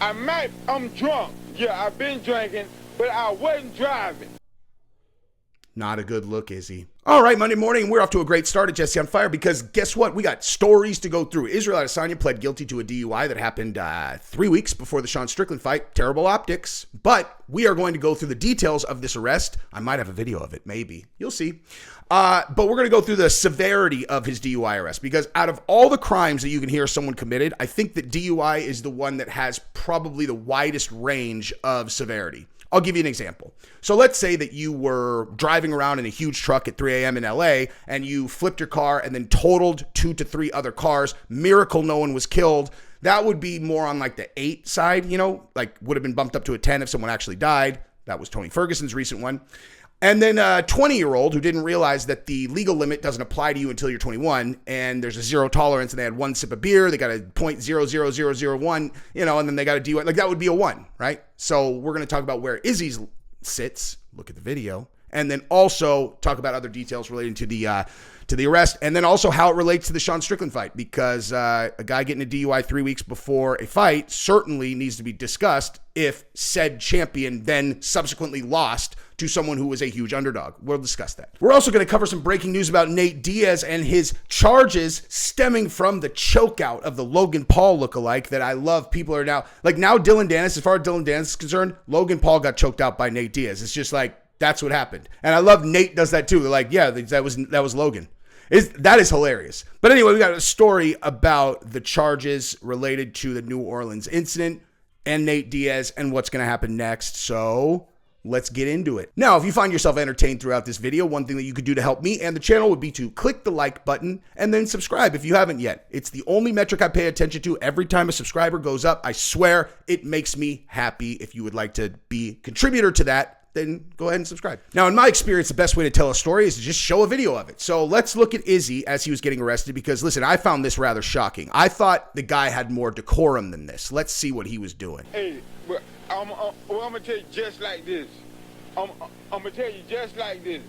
I'm drunk. Yeah, I've been drinking, but I wasn't driving. Not a good look, is he? All right, Monday morning, we're off to a great start at Jesse on Fire because guess what? We got stories to go through. Israel Adesanya pled guilty to a DUI that happened 3 weeks before the Sean Strickland fight. Terrible optics, but we are going to go through the details of this arrest. I might have a video of it, maybe. You'll see. But we're going to go through the severity of his DUI arrest because out of all the crimes that you can hear someone committed, I think that DUI is the one that has probably the widest range of severity. I'll give you an example. So let's say that you were driving around in a huge truck at 3 a.m. in LA and you flipped your car and then totaled 2 to 3 other cars. Miracle, no one was killed. That would be more on like the 8 side, you know, like would have been bumped up to a 10 if someone actually died. That was Tony Ferguson's recent one. And then a 20-year-old who didn't realize that the legal limit doesn't apply to you until you're 21, and there's a zero tolerance, and they had 1 sip of beer, they got a .00001, you know, and then they got a DUI. Like that would be a 1, right? So we're going to talk about where Izzy's sits. Look at the video, and then also talk about other details relating to the arrest, and then also how it relates to the Sean Strickland fight, because a guy getting a DUI 3 weeks before a fight certainly needs to be discussed if said champion then subsequently lost to someone who was a huge underdog. We'll discuss that. We're also going to cover some breaking news about Nate Diaz and his charges stemming from the chokeout of the Logan Paul lookalike that I love. People are now Dylan Danis, as far as Dylan Danis is concerned, Logan Paul got choked out by Nate Diaz. It's just like, that's what happened. And I love Nate does that too. They're like, yeah, that was Logan. That is hilarious. But anyway, we got a story about the charges related to the New Orleans incident and Nate Diaz and what's going to happen next. So let's get into it. Now, if you find yourself entertained throughout this video, one thing that you could do to help me and the channel would be to click the like button and then subscribe if you haven't yet. It's the only metric I pay attention to every time a subscriber goes up. I swear it makes me happy. If you would like to be a contributor to that, then go ahead and subscribe. Now, in my experience, the best way to tell a story is to just show a video of it. So let's look at Izzy as he was getting arrested because, listen, I found this rather shocking. I thought the guy had more decorum than this. Let's see what he was doing. Hey, but I'm going to tell you just like this. I'm going to tell you just like this.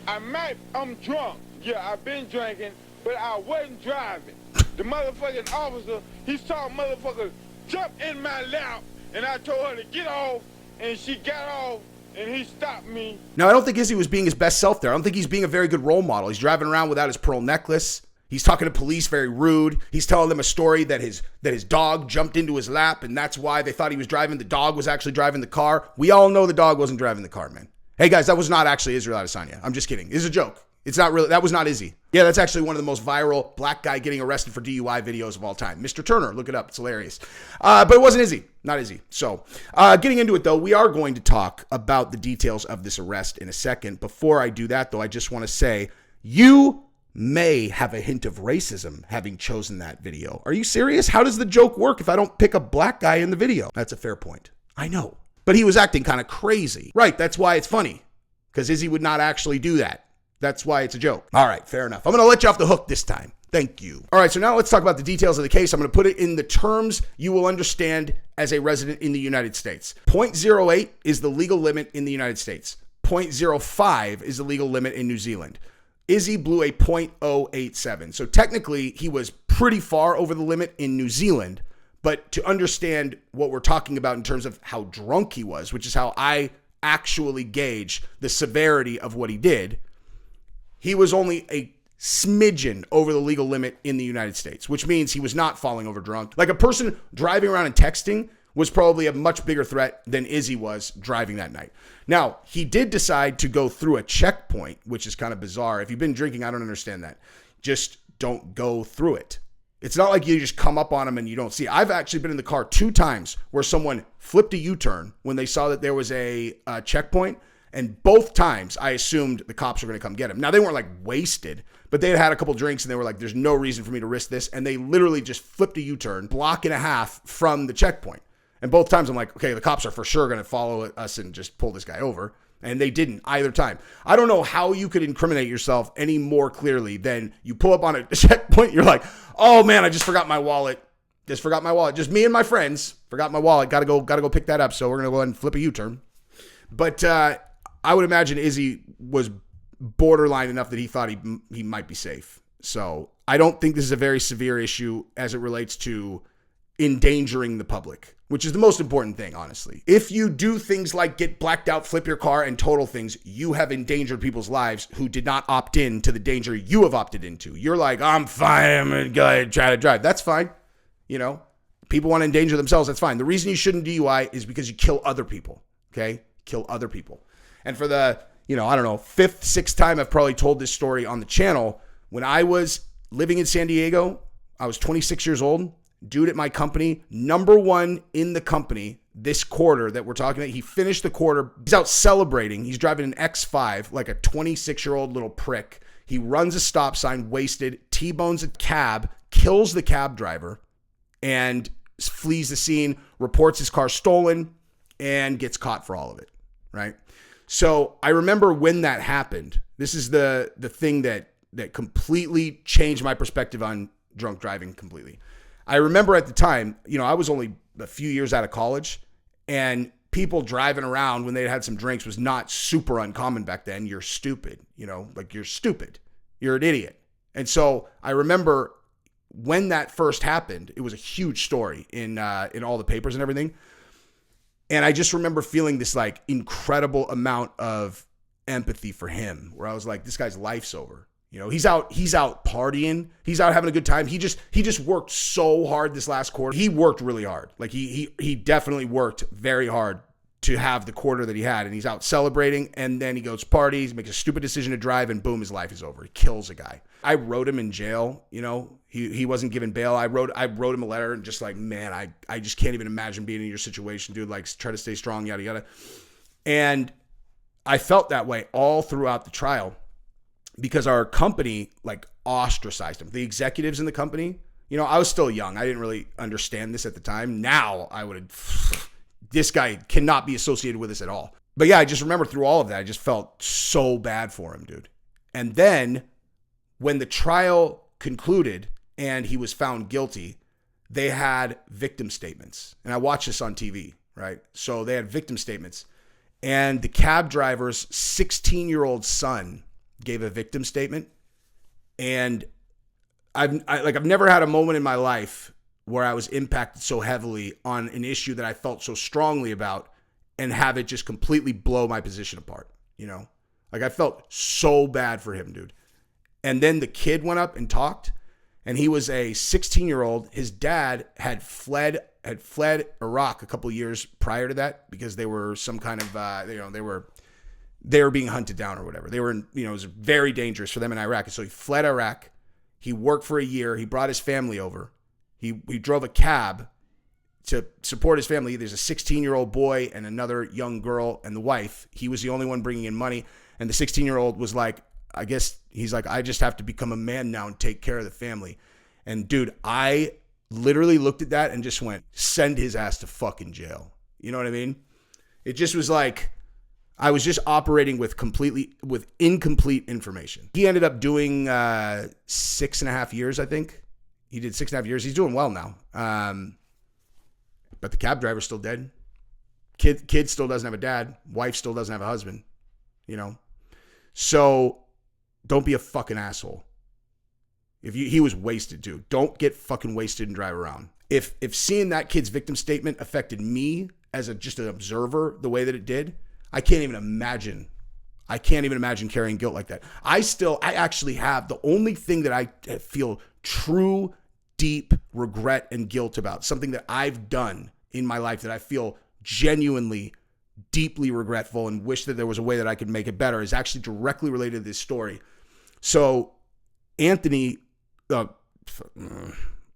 I'm drunk. Yeah, I've been drinking, but I wasn't driving. The motherfucking officer, he saw a motherfucker jump in my lap, and I told her to get off, and she got off. And he stopped me. Now, I don't think Izzy was being his best self there. I don't think he's being a very good role model. He's driving around without his pearl necklace. He's talking to police very rude. He's telling them a story that his dog jumped into his lap, and that's why they thought he was driving. The dog was actually driving the car. We all know the dog wasn't driving the car, man. Hey, guys, that was not actually Israel Adesanya. I'm just kidding. It's a joke. It's not really. That was not Izzy. Yeah, that's actually one of the most viral black guy getting arrested for DUI videos of all time. Mr. Turner, look it up. It's hilarious. But it wasn't Izzy. Not Izzy. So getting into it, though, we are going to talk about the details of this arrest in a second. Before I do that, though, I just want to say you may have a hint of racism having chosen that video. Are you serious? How does the joke work if I don't pick a black guy in the video? That's a fair point. I know. But he was acting kind of crazy. Right, that's why it's funny. Because Izzy would not actually do that. That's why it's a joke. All right, fair enough. I'm going to let you off the hook this time. Thank you. All right, so now let's talk about the details of the case. I'm going to put it in the terms you will understand as a resident in the United States. .08 is the legal limit in the United States. .05 is the legal limit in New Zealand. Izzy blew a .087. So technically, he was pretty far over the limit in New Zealand. But to understand what we're talking about in terms of how drunk he was, which is how I actually gauge the severity of what he did, he was only a smidgen over the legal limit in the United States, which means he was not falling over drunk. Like a person driving around and texting was probably a much bigger threat than Izzy was driving that night. Now, he did decide to go through a checkpoint, which is kind of bizarre. If you've been drinking, I don't understand that. Just don't go through it. It's not like you just come up on him and you don't see it. I've actually been in the car 2 times where someone flipped a U-turn when they saw that there was a checkpoint. And both times I assumed the cops were going to come get him. Now, they weren't like wasted, but they had had a couple drinks and they were like, there's no reason for me to risk this. And they literally just flipped a U-turn, block and a half from the checkpoint. And both times I'm like, okay, the cops are for sure going to follow us and just pull this guy over. And they didn't either time. I don't know how you could incriminate yourself any more clearly than you pull up on a checkpoint. You're like, oh man, I just forgot my wallet. Just me and my friends forgot my wallet. Got to go pick that up. So we're going to go ahead and flip a U-turn. But, I would imagine Izzy was borderline enough that he thought he might be safe. So I don't think this is a very severe issue as it relates to endangering the public, which is the most important thing, honestly. If you do things like get blacked out, flip your car, and total things, you have endangered people's lives who did not opt in to the danger you have opted into. You're like, I'm fine, I'm going to go ahead and try to drive. That's fine. You know, people want to endanger themselves. That's fine. The reason you shouldn't DUI is because you kill other people. Okay? Kill other people. And for the, I don't know, fifth, sixth time I've probably told this story on the channel. When I was living in San Diego, I was 26 years old. Dude at my company, number one in the company this quarter that we're talking about. He finished the quarter. He's out celebrating. He's driving an X5 like a 26-year-old little prick. He runs a stop sign, wasted, T-bones a cab, kills the cab driver, and flees the scene, reports his car stolen, and gets caught for all of it, right? So I remember when that happened. This is the thing that completely changed my perspective on drunk driving completely. I remember at the time, I was only a few years out of college, and people driving around when they had some drinks was not super uncommon back then. You're stupid, you're stupid. You're an idiot. And so I remember when that first happened, it was a huge story in all the papers and everything. And I just remember feeling this like incredible amount of empathy for him, where I was like, this guy's life's over. He's out partying. He's out having a good time. He just worked so hard this last quarter. He worked really hard. Like he definitely worked very hard to have the quarter that he had. And he's out celebrating. And then he goes parties, makes a stupid decision to drive, and boom, his life is over. He kills a guy. I wrote him in jail. He wasn't given bail. I wrote him a letter and just like, man, I just can't even imagine being in your situation, dude. Like, try to stay strong, yada, yada. And I felt that way all throughout the trial, because our company like ostracized him. The executives in the company, I was still young. I didn't really understand this at the time. Now this guy cannot be associated with us at all. But yeah, I just remember through all of that, I just felt so bad for him, dude. And then when the trial concluded and he was found guilty, they had victim statements. And I watched this on TV, right? So they had victim statements. And the cab driver's 16-year-old son gave a victim statement. And I've never had a moment in my life where I was impacted so heavily on an issue that I felt so strongly about and have it just completely blow my position apart. Like I felt so bad for him, dude. And then the kid went up and talked, and he was a 16-year-old. His dad had fled Iraq a couple years prior to that because they were some kind of they were being hunted down or whatever. They were, it was very dangerous for them in Iraq. And so he fled Iraq. He worked for a year. He brought his family over. He drove a cab to support his family. There's a 16-year-old boy and another young girl and the wife. He was the only one bringing in money. And the 16-year-old was like, I guess he's like, I just have to become a man now and take care of the family. And dude, I literally looked at that and just went, send his ass to fucking jail. You know what I mean? It just was like, I was just operating with incomplete information. He ended up doing 6.5 years, I think. He did 6.5 years. He's doing well now. But the cab driver's still dead. Kid still doesn't have a dad. Wife still doesn't have a husband. So don't be a fucking asshole. He was wasted, dude. Don't get fucking wasted and drive around. If seeing that kid's victim statement affected me as just an observer the way that it did, I can't even imagine carrying guilt like that. I actually have the only thing that I feel true, deep regret and guilt about, something that I've done in my life that I feel genuinely, deeply regretful and wish that there was a way that I could make it better, is actually directly related to this story. So Anthony,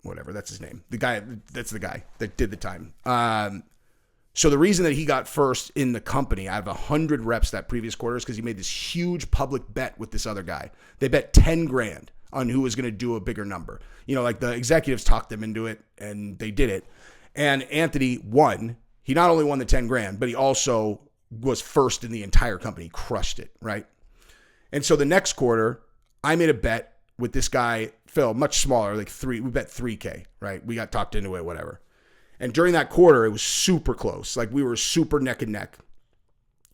whatever, that's his name. That's the guy that did the time. So the reason that he got first in the company out of 100 reps that previous quarter is because he made this huge public bet with this other guy. They bet 10 grand on who was going to do a bigger number. Like the executives talked them into it, and they did it. And Anthony won. He not only won the 10 grand, but he also was first in the entire company. He crushed it, right? And so the next quarter, I made a bet with this guy, Phil, much smaller, we bet 3K, right? We got talked into it, whatever. And during that quarter, it was super close. Like we were super neck and neck.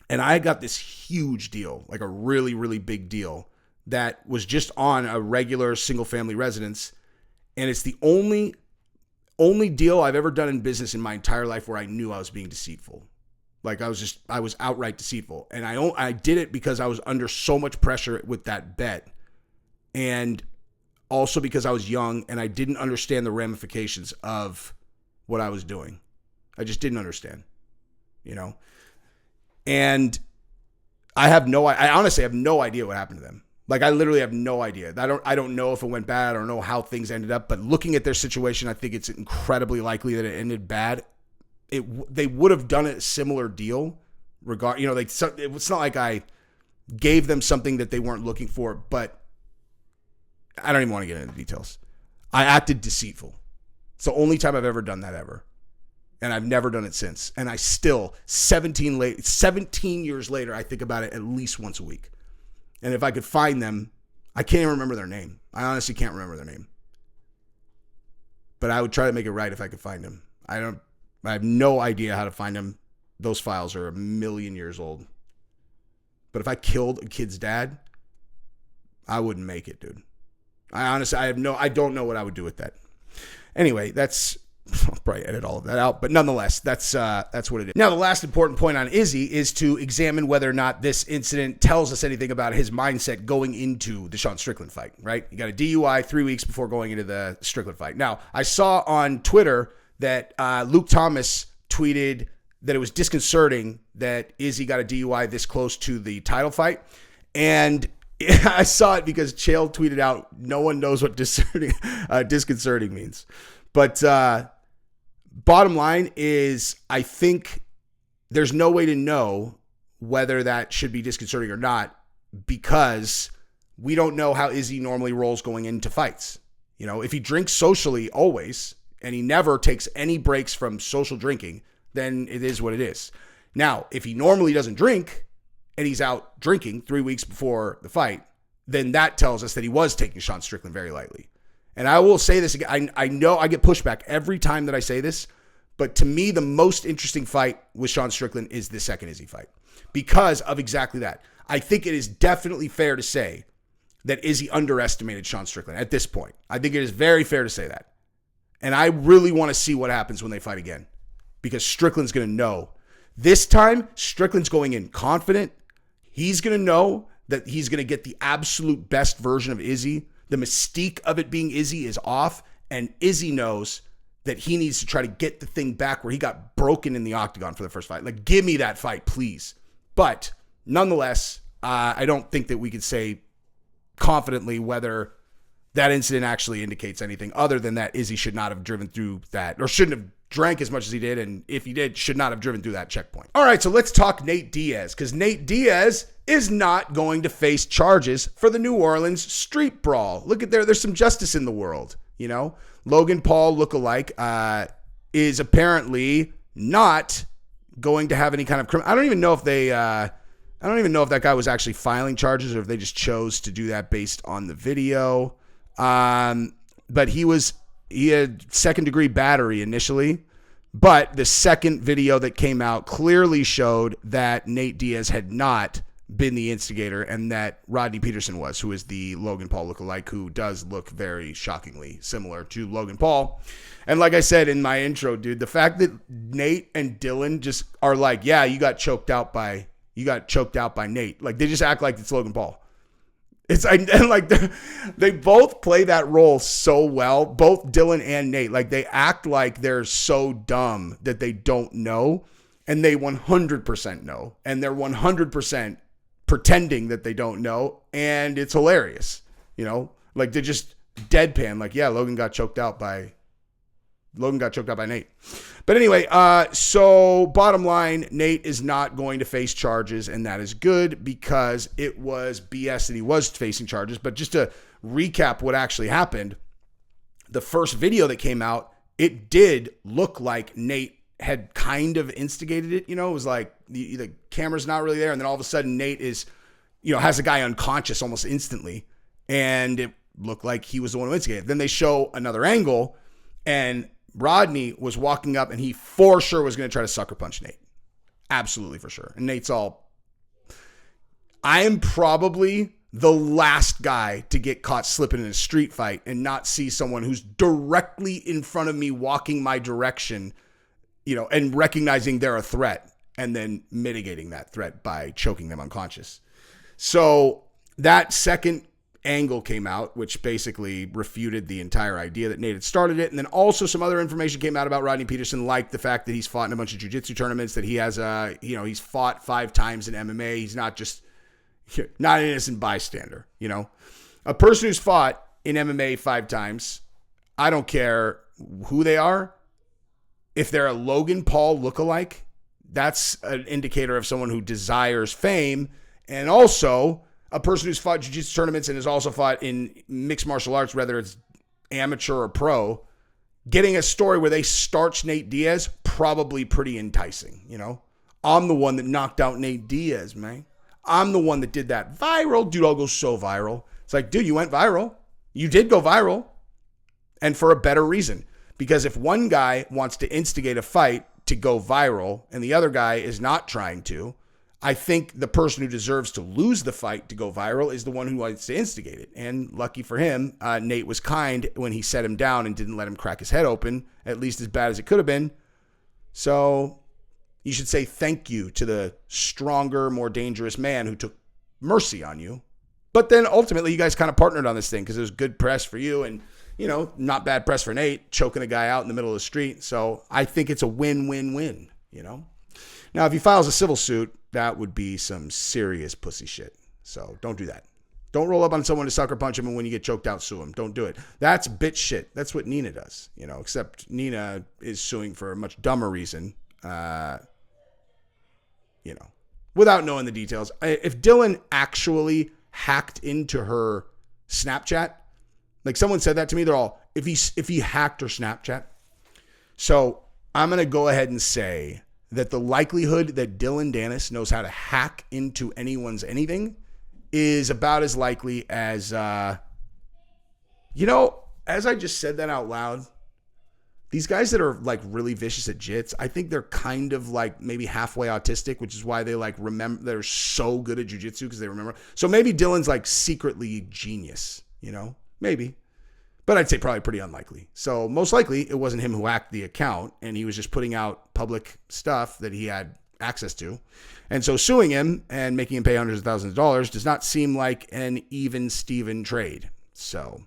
And I got this huge deal, like a really, really big deal that was just on a regular single family residence. And it's the only only deal I've ever done in business in my entire life where I knew I was being deceitful. Like I was outright deceitful. And I did it because I was under so much pressure with that bet. And also because I was young and I didn't understand the ramifications of what I was doing. I just didn't understand, And I honestly have no idea what happened to them. Like I literally have no idea. I don't know if it went bad. I don't know how things ended up, but looking at their situation, I think it's incredibly likely that it ended bad. They would have done a similar deal it's not like I gave them something that they weren't looking for, but I don't even want to get into details. I acted deceitful. It's the only time I've ever done that ever. And I've never done it since. And I still, 17 years later, I think about it at least once a week. And if I could find them, I can't even remember their name. I honestly can't remember their name. But I would try to make it right if I could find them. I have no idea how to find them. Those files are 1,000,000 years old. But if I killed a kid's dad, I wouldn't make it, dude. I don't know what I would do with that. Anyway, I'll probably edit all of that out, but nonetheless, that's what it is. Now, the last important point on Izzy is to examine whether or not this incident tells us anything about his mindset going into the Sean Strickland fight, right? He got a DUI 3 weeks before going into the Strickland fight. Now, I saw on Twitter that Luke Thomas tweeted that it was disconcerting that Izzy got a DUI this close to the title fight, and I saw it because Chael tweeted out, no one knows what disconcerting means. But bottom line is, I think there's no way to know whether that should be disconcerting or not because we don't know how Izzy normally rolls going into fights. If he drinks socially always and he never takes any breaks from social drinking, then it is what it is. Now, if he normally doesn't drink and he's out drinking 3 weeks before the fight, then that tells us that he was taking Sean Strickland very lightly. And I will say this again. I know I get pushback every time that I say this, but to me, the most interesting fight with Sean Strickland is the second Izzy fight because of exactly that. I think it is definitely fair to say that Izzy underestimated Sean Strickland at this point. I think it is very fair to say that. And I really want to see what happens when they fight again because Strickland's going to know. This time, Strickland's going in confident. He's going to know that he's going to get the absolute best version of Izzy. The mystique of it being Izzy is off, and Izzy knows that he needs to try to get the thing back where he got broken in the octagon for the first fight. Like, give me that fight, please. But nonetheless, I don't think that we could say confidently whether that incident actually indicates anything other than that Izzy should not have driven through that, or shouldn't have drank as much as he did, and if he did, should not have driven through that checkpoint. All right, so let's talk Nate Diaz, because Nate Diaz is not going to face charges for the New Orleans street brawl. Look at there's some justice in the world, Logan Paul lookalike is apparently not going to have any kind of criminal. I don't even know if that guy was actually filing charges or if they just chose to do that based on the video. But he had second-degree battery initially, but the second video that came out clearly showed that Nate Diaz had not been the instigator and that Rodney Peterson was, who is the Logan Paul lookalike, who does look very shockingly similar to Logan Paul. And like I said in my intro, dude, the fact that Nate and Dylan just are like, yeah, you got choked out by Nate. Like, they just act like it's Logan Paul. It's like they both play that role so well, both Dylan and Nate. Like, they act like they're so dumb that they don't know, and they 100% know, and they're 100% pretending that they don't know, and it's hilarious. Like, they're just deadpan. Like, yeah, Logan got choked out by Nate. But anyway, so bottom line, Nate is not going to face charges, and that is good because it was BS that he was facing charges. But just to recap what actually happened, the first video that came out, it did look like Nate had kind of instigated it. It was like the camera's not really there, and then all of a sudden Nate is, has a guy unconscious almost instantly, and it looked like he was the one who instigated. Then they show another angle, and Rodney was walking up, and he for sure was going to try to sucker punch Nate. Absolutely for sure. And Nate's all, I am probably the last guy to get caught slipping in a street fight and not see someone who's directly in front of me walking my direction, and recognizing they're a threat and then mitigating that threat by choking them unconscious. So that second angle came out, which basically refuted the entire idea that Nate had started it. And then also some other information came out about Rodney Peterson, like the fact that he's fought in a bunch of jiu-jitsu tournaments, that he has he's fought 5 times in MMA. He's not an innocent bystander, A person who's fought in MMA 5 times, I don't care who they are. If they're a Logan Paul lookalike, that's an indicator of someone who desires fame. And also a person who's fought jiu-jitsu tournaments and has also fought in mixed martial arts, whether it's amateur or pro, getting a story where they starch Nate Diaz, probably pretty enticing, I'm the one that knocked out Nate Diaz, man. I'm the one that did that viral. Dude, I'll go so viral. It's like, dude, you went viral. You did go viral. And for a better reason. Because if one guy wants to instigate a fight to go viral and the other guy is not trying to, I think the person who deserves to lose the fight to go viral is the one who wants to instigate it. And lucky for him, Nate was kind when he set him down and didn't let him crack his head open, at least as bad as it could have been. So you should say thank you to the stronger, more dangerous man who took mercy on you. But then ultimately you guys kind of partnered on this thing because it was good press for you and, not bad press for Nate, choking a guy out in the middle of the street. So I think it's a win-win-win, Now, if he files a civil suit, that would be some serious pussy shit. So don't do that. Don't roll up on someone to sucker punch him and when you get choked out, sue him. Don't do it. That's bitch shit. That's what Nina does, except Nina is suing for a much dumber reason, without knowing the details. If Dylan actually hacked into her Snapchat, like someone said that to me, they're all, if he hacked her Snapchat. So I'm going to go ahead and say that the likelihood that Dylan Danis knows how to hack into anyone's anything is about as likely as, as I just said that out loud, these guys that are like really vicious at jits, I think they're kind of like maybe halfway autistic, which is why they like remember, they're so good at jiu-jitsu because they remember. So maybe Dylan's like secretly genius, maybe. But I'd say probably pretty unlikely. So most likely it wasn't him who hacked the account and he was just putting out public stuff that he had access to. And so suing him and making him pay hundreds of thousands of dollars does not seem like an even Steven trade. So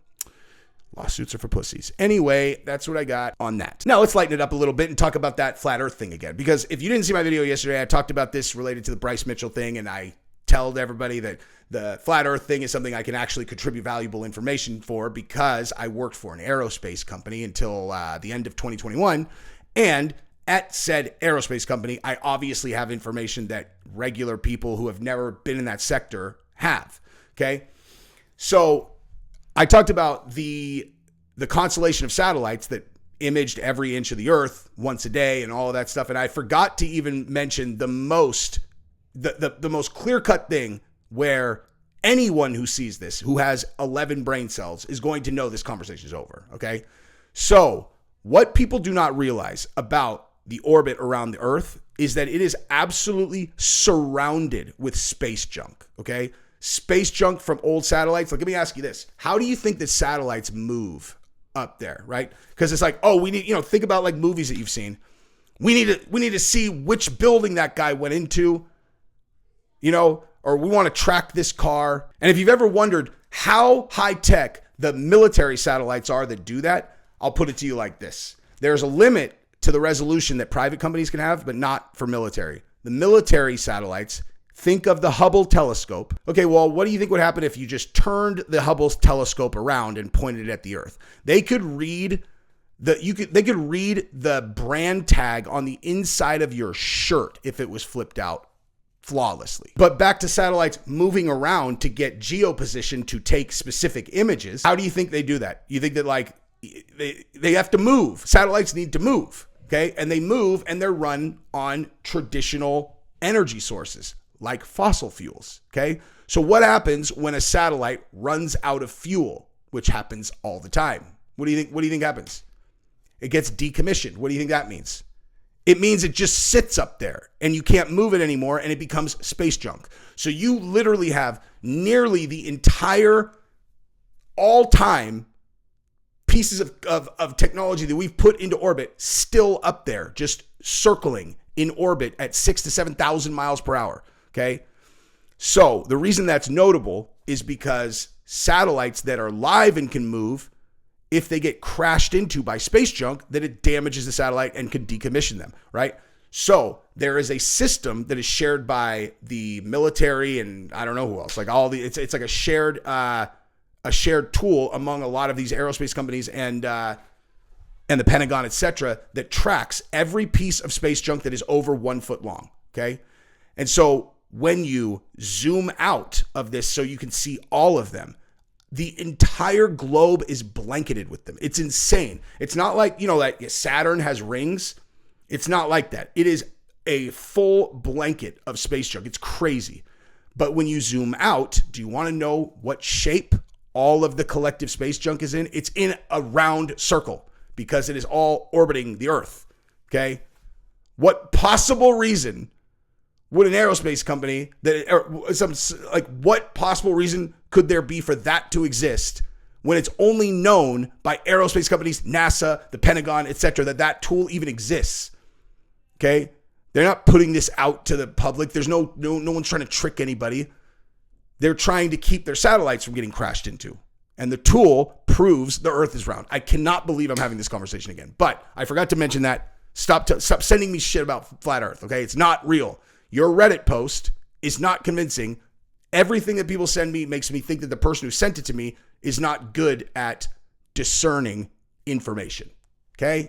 lawsuits are for pussies. Anyway, that's what I got on that. Now let's lighten it up a little bit and talk about that flat earth thing again. Because if you didn't see my video yesterday, I talked about this related to the Bryce Mitchell thing and I told everybody that the flat earth thing is something I can actually contribute valuable information for because I worked for an aerospace company until the end of 2021. And at said aerospace company, I obviously have information that regular people who have never been in that sector have. Okay. So I talked about the constellation of satellites that imaged every inch of the earth once a day and all of that stuff. And I forgot to even mention the most clear-cut thing where anyone who sees this, who has 11 brain cells, is going to know this conversation is over, okay? So what people do not realize about the orbit around the Earth is that it is absolutely surrounded with space junk, okay? Space junk from old satellites. Like, let me ask you this. How do you think that satellites move up there, right? Because it's like, oh, we need, think about like movies that you've seen. We need to see which building that guy went into, or we want to track this car. And if you've ever wondered how high tech the military satellites are that do that, I'll put it to you like this. There's a limit to the resolution that private companies can have, but not for military. The military satellites, think of the Hubble telescope. Okay, well, what do you think would happen if you just turned the Hubble telescope around and pointed it at the Earth? They could read the brand tag on the inside of your shirt if it was flipped out flawlessly. But back to satellites moving around to get geoposition to take specific images. How do you think they do that? You think that like they have to move. Satellites need to move, okay? And they move and they're run on traditional energy sources like fossil fuels, okay? So what happens when a satellite runs out of fuel, which happens all the time? What do you think happens? It gets decommissioned. What do you think that means? It means it just sits up there and you can't move it anymore and it becomes space junk. So you literally have nearly the entire all-time pieces of technology that we've put into orbit still up there, just circling in orbit at 6,000 to 7,000 miles per hour. Okay. So the reason that's notable is because satellites that are live and can move, if they get crashed into by space junk, then it damages the satellite and can decommission them, right? So there is a system that is shared by the military and I don't know who else, like it's like a shared tool among a lot of these aerospace companies and the Pentagon, etc., that tracks every piece of space junk that is over 1 foot long. Okay. And so when you zoom out of this so you can see all of them, the entire globe is blanketed with them. It's insane. It's not like, like Saturn has rings. It's not like that. It is a full blanket of space junk. It's crazy. But when you zoom out, do you want to know what shape all of the collective space junk is in? It's in a round circle because it is all orbiting the Earth. Okay. What possible reason would an aerospace company what possible reason could there be for that to exist when it's only known by aerospace companies, NASA, the Pentagon, etc., that tool even exists? Okay. They're not putting this out to the public. There's no one's trying to trick anybody. They're trying to keep their satellites from getting crashed into. And the tool proves the Earth is round. I cannot believe I'm having this conversation again. But I forgot to mention that. Stop sending me shit about flat Earth, okay? It's not real. Your Reddit post is not convincing. Everything that people send me makes me think that the person who sent it to me is not good at discerning information, okay?